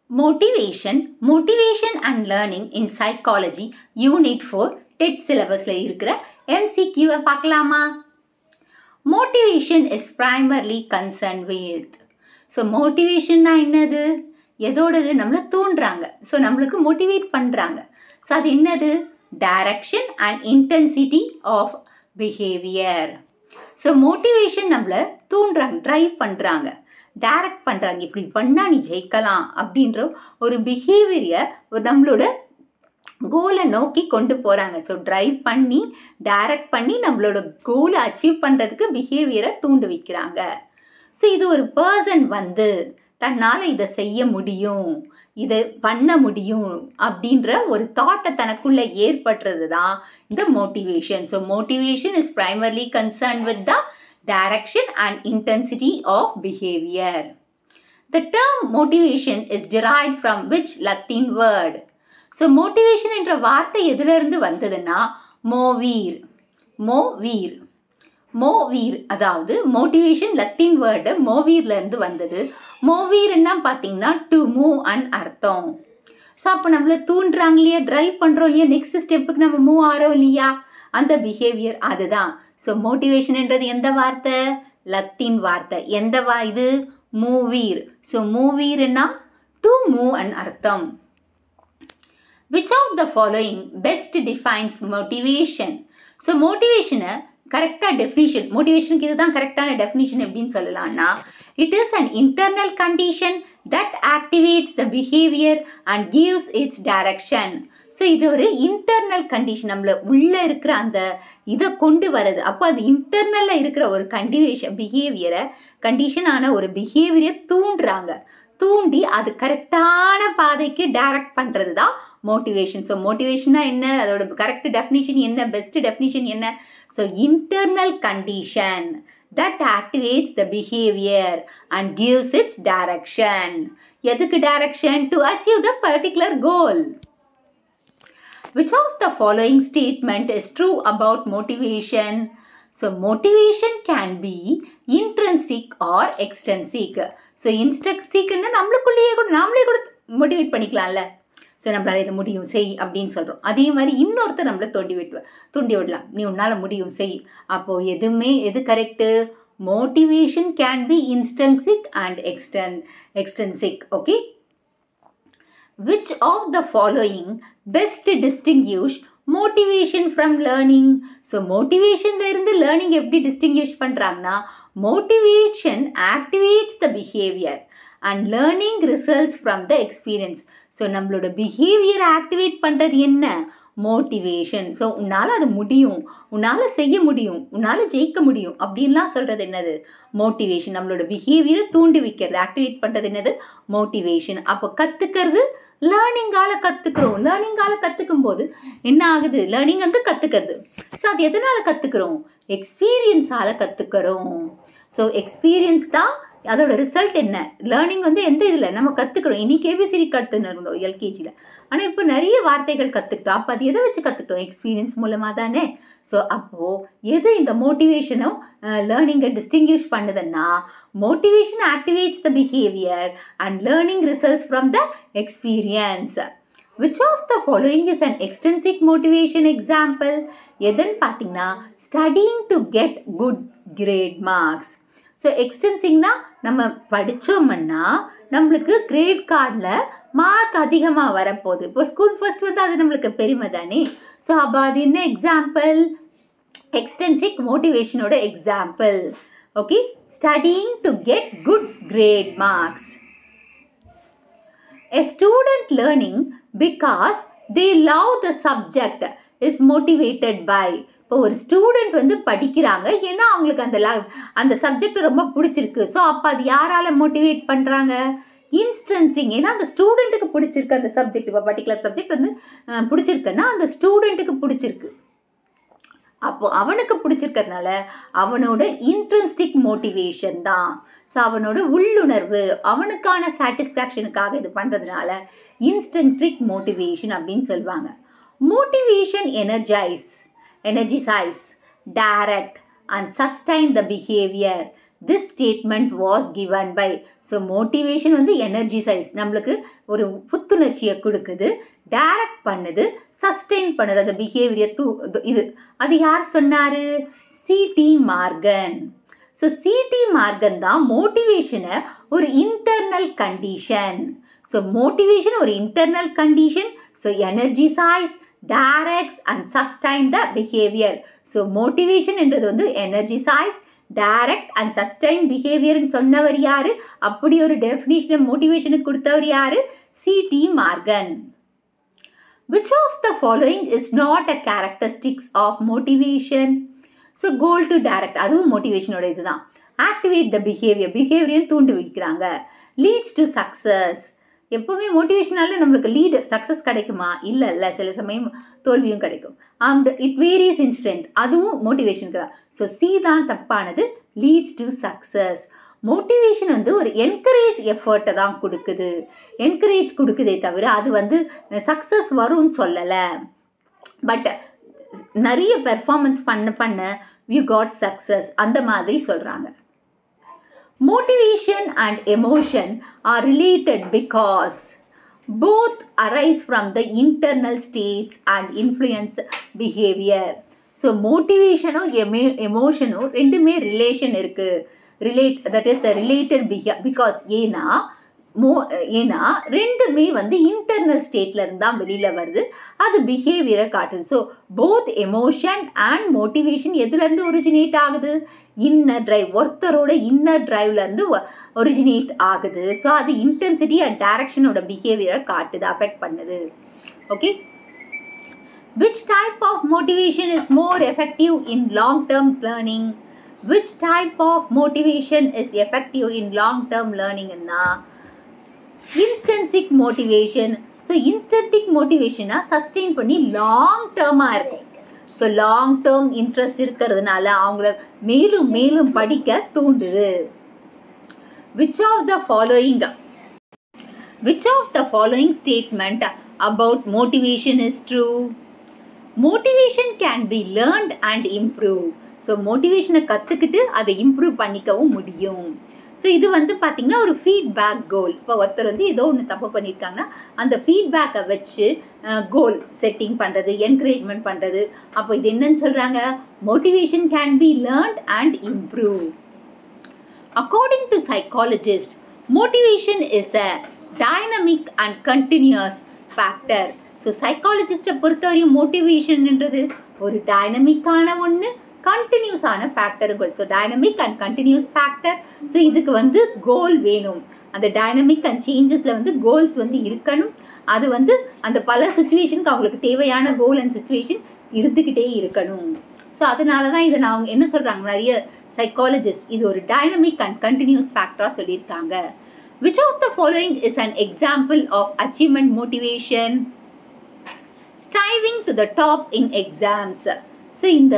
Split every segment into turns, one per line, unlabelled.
Motivation and learning in psychology unit 4 TET syllabusல இருக்கிற MCQ பார்க்கலாமா? Motivation is primarily concerned with. So motivation என்னது? எதோடது நம்மள தூண்டுறாங்க. So நம்மளுக்கு motivate பண்றாங்க. So அது என்னது? Direction and intensity of behavior. So motivation நம்மள தூண்டுறாங்க, drive பண்றாங்க, டைரக்ட் பண்ணுறாங்க. இப்படி பண்ணால் நீ ஜெயிக்கலாம் அப்படின்ற ஒரு பிஹேவியரை நம்மளோட கோலை நோக்கி கொண்டு போகிறாங்க. ஸோ ட்ரைவ் பண்ணி டைரக்ட் பண்ணி நம்மளோட கோலை அச்சீவ் பண்ணுறதுக்கு பிஹேவியரை தூண்டு வைக்கிறாங்க. ஸோ இது ஒரு பர்சன் தன்னால் இதை செய்ய முடியும், இதை பண்ண முடியும் அப்படின்ற ஒரு தாட்டை தனக்குள்ளே ஏற்படுறது தான் இந்த motivation. So motivation is primarily concern with the direction and intensity of behavior. The term motivation is derived from which Latin word? So motivation என்ற வார்த்தை எதிலிருந்து வந்ததுன்னா மோவீர் அதாவது motivation லத்தீன் வேர்டு மோவீர்ல இருந்து வந்தது. மோவீர்னா பார்த்தீங்கன்னா டு மூவ் அண்ட் அர்த்தம். ஸோ அப்போ நம்மள தூண்டுறாங்க இல்லையா, ட்ரைவ் பண்ணுறோம் இல்லையா, நெக்ஸ்ட் ஸ்டெப்புக்கு நம்ம மூவ் ஆகிறோம் இல்லையா, அந்த பிஹேவியர் அதுதான். ஸோ மோட்டிவேஷன்ன்றது எந்த வார்த்தை? லத்தீன் வார்த்தை. இது மூவீர். ஸோ மூவீர்னா டு மூவ் அண்ட் அர்த்தம். Which of the following best defines motivation? So மோட்டிவேஷனை கரெக்டாக டெஃபினிஷன், மோட்டிவேஷனுக்கு இதுதான் கரெக்டான டெஃபினிஷன் எப்படின்னு சொல்லலாம்னா, it is an internal condition that activates the behaviour and gives its direction. So இது ஒரு இன்டர்னல் கண்டிஷன், நம்மள உள்ளே இருக்கிற அந்த இதை கொண்டு வருது. அப்போ அது இன்டர்னலில் இருக்கிற ஒரு கண்டிஷனான ஒரு பிஹேவியரை தூண்டுறாங்க. தூண்டி அது கரெக்டான பாதைக்கு டைரக்ட் பண்ணுறது தான் மோட்டிவேஷன். ஸோ மோட்டிவேஷனா என்ன, அதோட கரெக்ட் டெஃபினிஷன் என்ன, பெஸ்ட் டெஃபினிஷன் என்ன? So internal condition that activates the behavior and gives its direction. எதுக்கு direction? To achieve the particular goal. Which of the following statement is true about motivation? So motivation can be intrinsic or extrinsic. So intrinsic ன்னா நாமளே கூட motivate பண்ணிக்கலாம்ல. So நம்மளால் இது முடியும் செய் அப்படின்னு சொல்கிறோம். அதே மாதிரி இன்னொருத்தர் நம்மளை தூண்டி விடலாம், நீ உன்னால் முடியும் செய். அப்போது எது correct? Motivation can be intrinsic and extrinsic. Okay. Which of the following best distinguish motivation from learning? So மோட்டிவேஷன்ல இருந்து லேர்னிங் எப்படி டிஸ்டிங்யூஷ் பண்ணுறாங்கன்னா, motivation activates the behaviour and learning results from the experience. So நம்மளோட பிஹேவியரை activate பண்ணுறது என்ன? Motivation. So உன்னால் அது முடியும், உன்னால் செய்ய முடியும், உன்னால் ஜெயிக்க முடியும் அப்படின்லாம் சொல்கிறது என்னது? மோட்டிவேஷன். நம்மளோட பிஹேவியரை தூண்டி வைக்கிறது, ஆக்டிவேட் பண்ணுறது என்னது? மோட்டிவேஷன். அப்போ கற்றுக்கிறது லேர்னிங்கால் கற்றுக்குறோம். லேர்னிங்கால் கற்றுக்கும் போது என்ன ஆகுது? லேர்னிங் கற்றுக்கிறது. ஸோ அது எதனால் கற்றுக்குறோம்? எக்ஸ்பீரியன்ஸால் கற்றுக்கிறோம். ஸோ எக்ஸ்பீரியன்ஸ் தான் அதோட ரிசல்ட் என்ன? லேர்னிங் எந்த இதில் நம்ம கற்றுக்குறோம். இன்னைக்கு ஏபிசிடி கற்றுன்னு இருந்தோம் எல்கேஜியில், ஆனால் இப்போ நிறைய வார்த்தைகள் கற்றுக்கிட்டோம். அப்போ அது எதை வச்சு கற்றுக்கிட்டோம்? எக்ஸ்பீரியன்ஸ் மூலமாக தானே. ஸோ அப்போது எது இந்த மோட்டிவேஷனும் லேர்னிங்கை டிஸ்டிங்யூஷ் பண்ணுதுன்னா, motivation activates the behaviour and learning results from the experience. Which of the following is an extrinsic motivation example? எதுன்னு பார்த்தீங்கன்னா, studying to get good great marks. So எக்ஸ்டென்சிங்னா நம்ம படித்தோம்னா நம்மளுக்கு கிரேட் கார்டில் மார்க் அதிகமாக வரப்போகுது. இப்போ ஸ்கூல் ஃபர்ஸ்ட் அது நம்மளுக்கு பெருமை தானே. ஸோ அப்போ அது என்ன எக்ஸாம்பிள்? எக்ஸ்டென்சிக் மோட்டிவேஷனோட example. Okay. Studying to get good great marks. A student learning because they love the subject is motivated by. இப்போ ஒரு ஸ்டூடெண்ட் படிக்கிறாங்க ஏன்னா அவங்களுக்கு அந்த சப்ஜெக்ட் ரொம்ப பிடிச்சிருக்கு. ஸோ அப்போ அது யாரால் மோட்டிவேட் பண்ணுறாங்க? இன்ஸ்ட்ரின்சிக். ஏன்னா அந்த ஸ்டூடெண்ட்டுக்கு பிடிச்சிருக்கு அந்த சப்ஜெக்ட். இப்போ பர்டிகுலர் சப்ஜெக்ட் பிடிச்சிருக்குன்னா அந்த ஸ்டூடெண்ட்டுக்கு பிடிச்சிருக்கு. அப்போது அவனுக்கு பிடிச்சிருக்கிறதுனால அவனோட இன்ட்ரின்சிக் மோட்டிவேஷன் தான். ஸோ அவனோட உள்ளுணர்வு, அவனுக்கான சாட்டிஸ்ஃபேக்ஷனுக்காக இது பண்ணுறதுனால இன்ஸ்ட்ரின்சிக் மோட்டிவேஷன் அப்படின்னு சொல்லுவாங்க. Motivation energize, direct and sustain the behavior This statement was given by. So motivation வந்து எனர்ஜைஸ், நம்மளுக்கு ஒரு புத்துணர்ச்சியை கொடுக்குது, டைரக்ட் பண்ணுது, சஸ்டெயின் பண்ணுது அந்த பிஹேவியர் இது. அது யார் சொன்னார்? C.T. Morgan. So C.T. Morgan தான் மோட்டிவேஷனை ஒரு இன்டர்னல் கண்டிஷன். ஸோ மோட்டிவேஷன் ஒரு internal condition. So energise, directs and sustain the behaviour. So motivation என்றது வந்து எனர்ஜைஸ், டைரக்ட் அண்ட் சஸ்டைன் பிஹேவியர்னு சொன்னவர் யாரு? அப்படி ஒரு டெஃபினிஷனை மோட்டிவேஷனுக்கு கொடுத்தவர் யாரு? C.T. Morgan. Which of the following is not a characteristics of motivation? So goal to direct, அதுவும் மோட்டிவேஷனோட இதுதான். ஆக்டிவேட் த பிஹேவியரையும் தூண்டு வைக்கிறாங்க. Leads to success. எப்போவுமே மோட்டிவேஷனால நம்மளுக்கு சக்ஸஸ் கிடைக்குமா? இல்லை, சில சமயம் தோல்வியும் கிடைக்கும். And it varies in strength, அதுவும் மோட்டிவேஷனுக்கு தான். ஸோ சி தான் தப்பானது. Leads to success. மோட்டிவேஷன் வந்து ஒரு என்கரேஜ் எஃபர்ட்டை தான் கொடுக்குது, என்கரேஜ் கொடுக்குதே தவிர அது வந்து சக்ஸஸ் வரும்னு சொல்லலை. பட் நிறைய பெர்ஃபார்மன்ஸ் பண்ண யூ காட் சக்ஸஸ் அந்த மாதிரி சொல்கிறாங்க. Motivation and emotion are related because both arise from the internal states and influence behavior. So motivation emotion ரெண்டுமே relation இருக்கு. That is the related behavior because ஏன்னா ரெண்டுமே வந்து இன்டர்னல் ஸ்டேட்ல இருந்தா வெளியில வருது, அது பிஹேவியரை காட்டுது. So both emotion and motivation எதுல இருந்து ஒரிஜினேட் ஆகுது? இன்னர் டிரைவ், ஒருத்தரோட இன்னர் டிரைவ்ல இருந்து ஒரிஜினேட் ஆகுது. ஸோ அது இன்டென்சிட்டி அண்ட் டைரக்ஷனோட பிஹேவியரை காட்டுது, அஃபெக்ட் பண்ணுது. Okay, which type of motivation is more effective in long term learning? Which type of motivation is effective in long term learning? Intrinsic motivation. So intrinsic மோட்டிவேஷனா sustain பண்ணி long டேர்மாக இருக்கும். So long term interest இருக்கிறதுனால அவங்கள மேலும் மேலும் படிக்க தூண்டுது. Which of the following statement about motivation is true? Motivation can be learned and improved. So மோட்டிவேஷனை கற்றுக்கிட்டு அதை இம்ப்ரூவ் பண்ணிக்கவும் முடியும். ஸோ இது வந்து பார்த்திங்கன்னா ஒரு ஃபீட்பேக் கோல். இப்போ ஒருத்தர் வந்து ஏதோ ஒன்று தப்பு பண்ணியிருக்காங்கன்னா அந்த ஃபீட்பேக்கை வச்சு கோல் செட்டிங் பண்ணுறது, என்கரேஜ்மெண்ட் பண்ணுறது. அப்போ இது என்னன்னு சொல்கிறாங்க? Motivation can be learned and improve. According to psychologist, motivation is a dynamic and continuous factor. So சைக்காலஜிஸ்ட்டை பொறுத்தவரையும் மோட்டிவேஷன்ன்றது ஒரு டைனமிக்கான ஒன்று, கண்டினியூஸான ஃபேக்டருங்கள். So dynamic and continuous factor. So இதுக்கு வந்து கோல் வேணும். அந்த டைனமிக் அண்ட் சேஞ்சஸில் வந்து கோல்ஸ் வந்து இருக்கணும். அது வந்து அந்த பல சுச்சுவேஷனுக்கு அவங்களுக்கு தேவையான கோல் அண்ட் சுச்சுவேஷன் இருந்துக்கிட்டே இருக்கணும். ஸோ அதனால தான் இதை நான் என்ன சொல்கிறாங்க, நிறைய சைக்காலஜிஸ்ட் இது ஒரு டைனமிக் அண்ட் கண்டினியூஸ் ஃபேக்டராக சொல்லியிருக்காங்க. Which of the following is an example of achievement motivation? Striving to the top in exams. So இந்த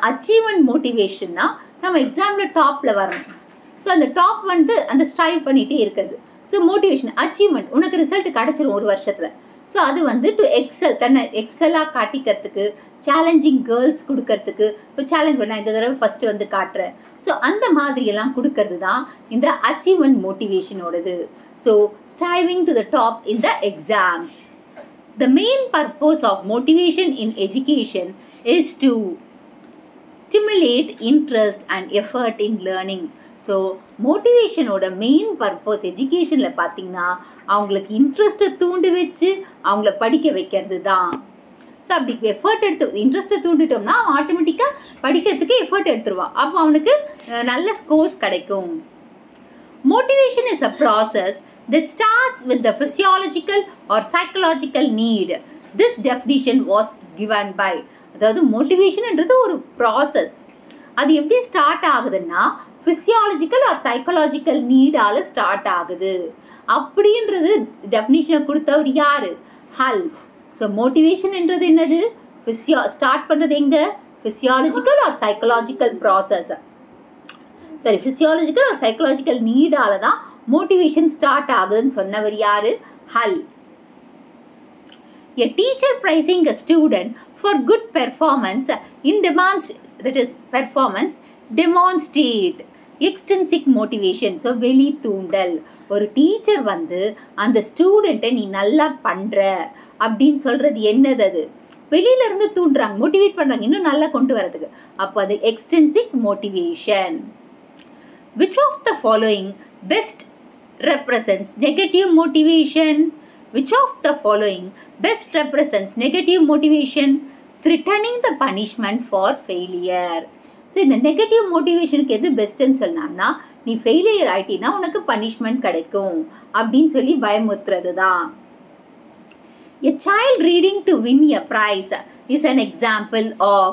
அச்சீவ்மெண்ட் மோட்டிவேஷன்னா நம்ம எக்ஸாமில் டாப்பில் வரணும். ஸோ அந்த டாப் வந்து அந்த ஸ்ட்ரைவ் பண்ணிகிட்டே இருக்கிறது. ஸோ மோட்டிவேஷன் அச்சீவ்மெண்ட், உனக்கு ரிசல்ட் கிடச்சிரும் ஒரு வருஷத்தில். ஸோ அது வந்து டு எக்ஸல், தன்னை எக்ஸலாக காட்டிக்கிறதுக்கு, சேலஞ்சிங் கேர்ள்ஸ் கொடுக்கறதுக்கு. இப்போ சேலஞ்ச் பண்ண இந்த தடவை ஃபஸ்ட்டு வந்து காட்டுறேன். ஸோ அந்த மாதிரியெல்லாம் கொடுக்கறது தான் இந்த அச்சீவ்மெண்ட் மோட்டிவேஷனோடது. So striving to the top in the exams. The main purpose of motivation in education is to stimulate interest and effort in learning. So மோட்டிவேஷனோட மெயின் பர்பஸ் எஜுகேஷனில் பார்த்திங்கன்னா அவங்களுக்கு இன்ட்ரெஸ்ட்டை தூண்டு வச்சு அவங்கள படிக்க வைக்கிறது தான். ஸோ அப்படி எஃபர்ட் இன்ட்ரெஸ்ட்டை தூண்டிட்டோம்னா அவன் ஆட்டோமேட்டிக்காக படிக்கிறதுக்கு எஃபர்ட் எடுத்துருவான். அப்போ அவனுக்கு நல்ல ஸ்கோர்ஸ் கிடைக்கும். Motivation is a process that starts with the physiological or psychological need. This definition was given by. அதாவது மோட்டிவேஷன்ன்றது ஒரு ப்ராசஸ். அது எப்படி ஸ்டார்ட் ஆகுதுன்னா ஃபிசியாலஜிக்கல் ஆர் சைக்கலாஜிக்கல் நீடால் ஸ்டார்ட் ஆகுது அப்படின்றது டெஃபினிஷனை கொடுத்தவர் யார்? ஹல். ஸோ மோட்டிவேஷன்ன்றது என்னது? ஸ்டார்ட் பண்ணுறது எங்கே? Physiological or psychological process. சரி, ஃபிசியாலஜிக்கல் ஆர் சைக்கலாஜிக்கல் நீடால தான் மோட்டிவேஷன் ஸ்டார்ட் ஆகுதுன்னு சொன்னவர் யாரு? ஹல். A teacher praising a student for good performance demonstrate extrinsic motivation, so வெளி தூண்டல். ஒரு டீச்சர் வந்து அந்த ஸ்டூடெண்ட்டை நீ நல்லா பண்ணுற அப்படின்னு சொல்கிறது என்னது? அது வெளியிலேருந்து தூண்டுறாங்க, மோட்டிவேட் பண்ணுறாங்க இன்னும் நல்லா கொண்டு வரதுக்கு. அப்போ அது extrinsic motivation. Which of the following best represents negative motivation? Which of the following best represents negative motivation? Threatening the punishment for failure. So இந்த நெகட்டிவ் மோட்டிவேஷனுக்கு எது பெஸ்ட்டுன்னு சொன்னான்னா, நீ ஃபெயிலியர் ஆகிட்டீன்னா உனக்கு பனிஷ்மெண்ட் கிடைக்கும் அப்படின்னு சொல்லி பயமுறுத்துறது தான். A child reading to win a prize is an example of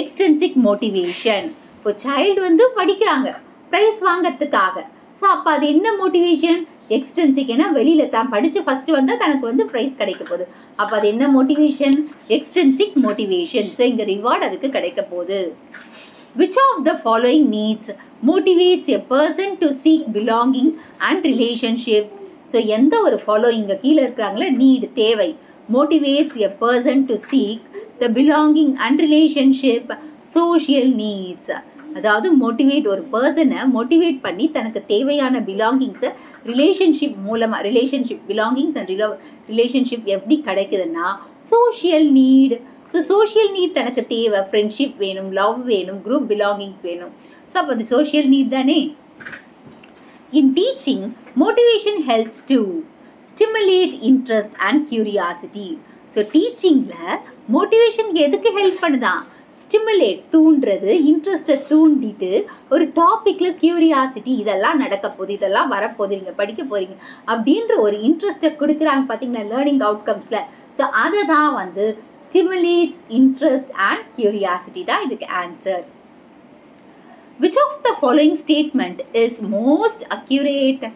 extrinsic motivation. இப்போ சைல்டு வந்து படிக்கிறாங்க ப்ரைஸ் வாங்கிறதுக்காக. ஸோ அப்போ அது என்ன மோட்டிவேஷன்? எக்ஸ்டென்சிக். ஏன்னா வெளியில் தான் படித்து ஃபஸ்ட்டு வந்தால் தனக்கு வந்து ப்ரைஸ் கிடைக்க போகுது. அப்போ அது என்ன மோட்டிவேஷன்? Extrinsic motivation. ஸோ இங்கே ரிவார்டு அதுக்கு கிடைக்க போகுது. Which of the following needs motivates a person to seek belonging and relationship? So எந்த ஒரு ஃபாலோயிங்க கீழே இருக்கிறாங்களே நீடு தேவை. Motivates a person to seek the belonging and relationship, social needs. அதாவது மோட்டிவேட், ஒரு பர்சனை மோட்டிவேட் பண்ணி தனக்கு தேவையான பிலாங்கிங்ஸை ரிலேஷன்ஷிப் மூலமாக, ரிலேஷன்ஷிப் பிலாங்கிங்ஸ் அண்ட் ரிலேஷன்ஷிப் எப்படி கிடைக்குதுன்னா social need. So social need தனக்கு தேவை, ஃப்ரெண்ட்ஷிப் வேணும், லவ் வேணும், குரூப் பிலாங்கிங்ஸ் வேணும். ஸோ அப்போ அது சோஷியல் நீட் தானே. In teaching motivation helps to stimulate interest and curiosity. So டீச்சிங்கில் மோட்டிவேஷன் எதுக்கு ஹெல்ப் பண்ணுதான்? ஸ்டிமுலேட், தூண்டுறது, இன்ட்ரெஸ்ட்டை தூண்டிட்டு ஒரு டாப்பிக்கில் கியூரியாசிட்டி, இதெல்லாம் நடக்க போகுது, இதெல்லாம் வரப்போகுது, நீங்கள் படிக்க போகிறீங்க அப்படின்ற ஒரு இன்ட்ரெஸ்ட்டை கொடுக்குறாங்க பார்த்தீங்களா லேர்னிங் அவுட்கம்ஸில். ஸோ அதை தான் வந்து ஸ்டிமுலேட்ஸ் இன்ட்ரெஸ்ட் அண்ட் கியூரியாசிட்டி தான் இதுக்கு answer. Which of the following statement is most accurate?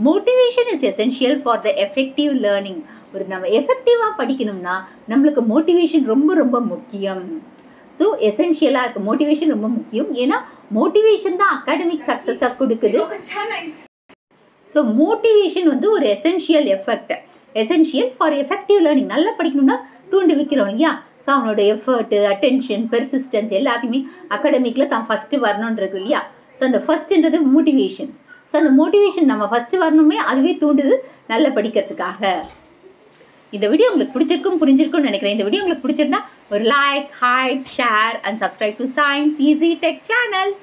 Motivation is essential for the effective learning. ஒரு நம்ம எஃபெக்டிவாக படிக்கணும்னா நம்மளுக்கு மோட்டிவேஷன் ரொம்ப ரொம்ப முக்கியம். ஸோ எசென்ஷியலாக இருக்குது, மோட்டிவேஷன் ரொம்ப முக்கியம். ஏன்னா மோட்டிவேஷன் தான் அகாடமிக் சக்ஸஸாக கொடுக்குது. ஸோ மோட்டிவேஷன் வந்து ஒரு essential effect, essential for effective learning. நல்லா படிக்கணும்னா தூண்டி வைக்கிறோம் இல்லையா? ஸோ அவனோட எஃபர்ட்டு, அட்டென்ஷன், பெர்சிஸ்டன்ஸ் எல்லாத்தையுமே அகாடமிக்கில் தான் ஃபஸ்ட்டு வரணுன்றது இல்லையா? ஸோ அந்த ஃபஸ்ட்டுன்றது மோட்டிவேஷன். ஸோ அந்த மோட்டிவேஷன் நம்ம ஃபஸ்ட்டு வரணுமே, அதுவே தூண்டுது நல்ல படிக்கிறதுக்காக. இந்த வீடியோ உங்களுக்கு பிடிச்சிருக்கும், புரிஞ்சிருக்கும்னு நினைக்கிறேன். இந்த வீடியோ உங்களுக்கு பிடிச்சிருந்தா ஒரு like, hype, share and subscribe to science easy tech channel.